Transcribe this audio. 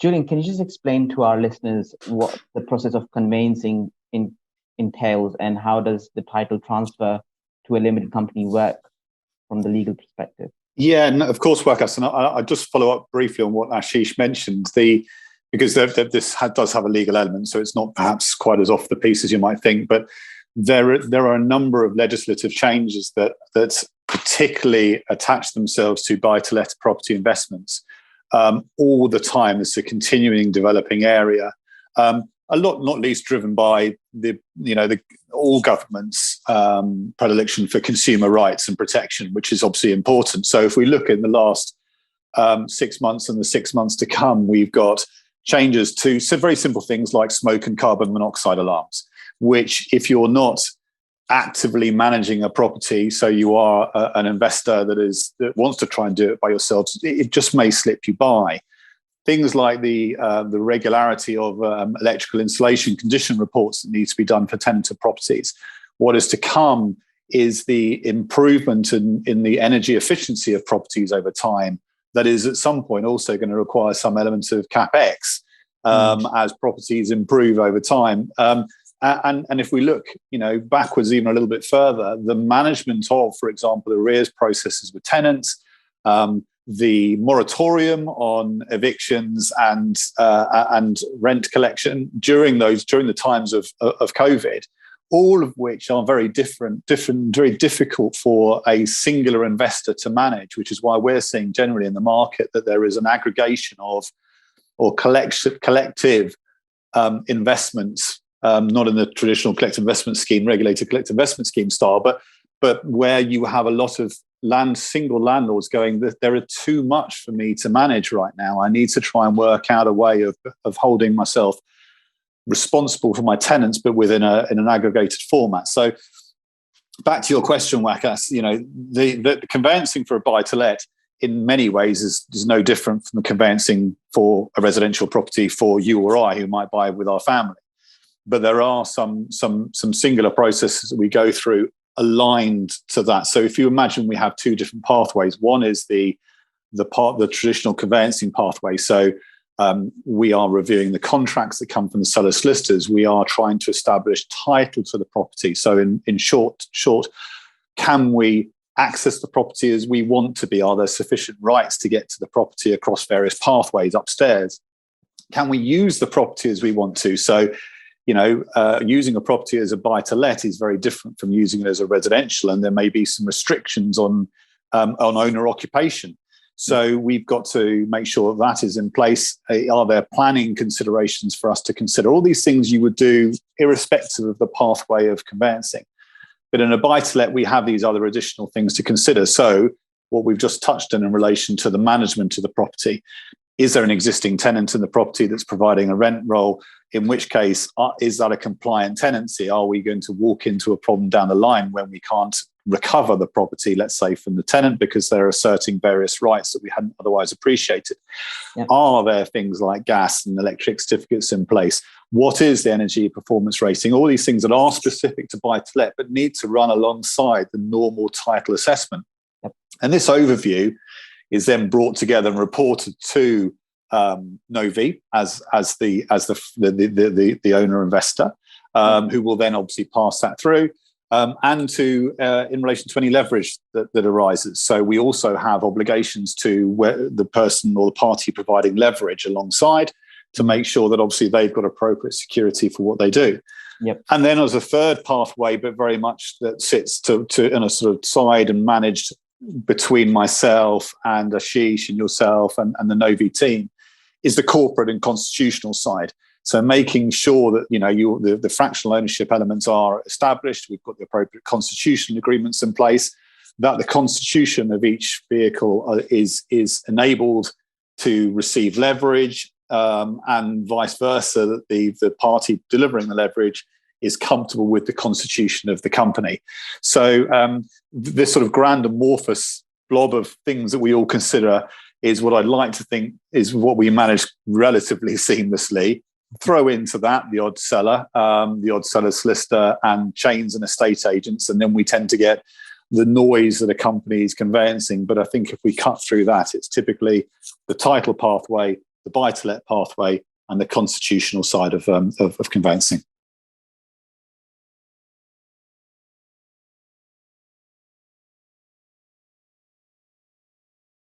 Julian, can you just explain to our listeners what the process of conveyancing entails, and how does the title transfer to a limited company work from the legal perspective? Yeah, no, of course, Wakas. And I just follow up briefly on what Ashish mentioned, because this does have a legal element, so it's not perhaps quite as off the piece as you might think, but there are a number of legislative changes that particularly attach themselves to buy-to-let property investments all the time. It's a continuing developing area. A lot, not least driven by all governments' predilection for consumer rights and protection, which is obviously important. So if we look in the last 6 months and the 6 months to come, we've got changes to some very simple things like smoke and carbon monoxide alarms, which if you're not actively managing a property, so you are an investor that wants to try and do it by yourselves, it just may slip you by. Things like the regularity of electrical installation condition reports that need to be done for tenanted properties. What is to come is the improvement in the energy efficiency of properties over time. That is at some point also going to require some elements of CapEx as properties improve over time. And if we look, backwards even a little bit further, the management of, for example, arrears processes with tenants, the moratorium on evictions and rent collection during the times of COVID, all of which are very different, very difficult for a singular investor to manage, which is why we're seeing generally in the market that there is an aggregation of or collective investments, not in the traditional collective investment scheme, regulated collective investment scheme style, but where you have a lot of single landlords going, there are too much for me to manage right now. I need to try and work out a way of holding myself responsible for my tenants, but in an aggregated format. So back to your question, Wakas, the conveyancing for a buy-to-let in many ways is no different from the conveyancing for a residential property for you or I who might buy with our family. But there are some singular processes that we go through aligned to that. So if you imagine we have two different pathways, one is the traditional conveyancing pathway. So we are reviewing the contracts that come from the seller solicitors. We are trying to establish title to the property. So in short, can we access the property as we want to be? Are there sufficient rights to get to the property across various pathways upstairs? Can we use the property as we want to? So using a property as a buy-to-let is very different from using it as a residential, and there may be some restrictions on owner occupation. So we've got to make sure that is in place. Are there planning considerations for us to consider? All these things you would do irrespective of the pathway of conveyancing. But in a buy-to-let, we have these other additional things to consider. So what we've just touched on in relation to the management of the property, is there an existing tenant in the property that's providing a rent roll? In which case, is that a compliant tenancy? Are we going to walk into a problem down the line when we can't recover the property, let's say, from the tenant because they're asserting various rights that we hadn't otherwise appreciated? Yep. Are there things like gas and electric certificates in place? What is the energy performance rating? All these things that are specific to buy-to-let but need to run alongside the normal title assessment. Yep. And this overview is then brought together and reported to Novi as the owner investor, who will then obviously pass that through, and to in relation to any leverage that arises. So we also have obligations to the person or the party providing leverage alongside to make sure that obviously they've got appropriate security for what they do. Yep. And then as a third pathway, but very much that sits to in a sort of side and managed between myself and Ashish and yourself and the Novi team, is the corporate and constitutional side. So making sure that the fractional ownership elements are established, we've got the appropriate constitutional agreements in place, that the constitution of each vehicle is enabled to receive leverage, and vice versa, that the party delivering the leverage is comfortable with the constitution of the company. So this sort of grand amorphous blob of things that we all consider is what I'd like to think is what we manage relatively seamlessly. Throw into that the odd seller solicitor, and chains and estate agents, and then we tend to get the noise that accompanies conveyancing. But I think if we cut through that, it's typically the title pathway, the buy-to-let pathway, and the constitutional side of conveyancing.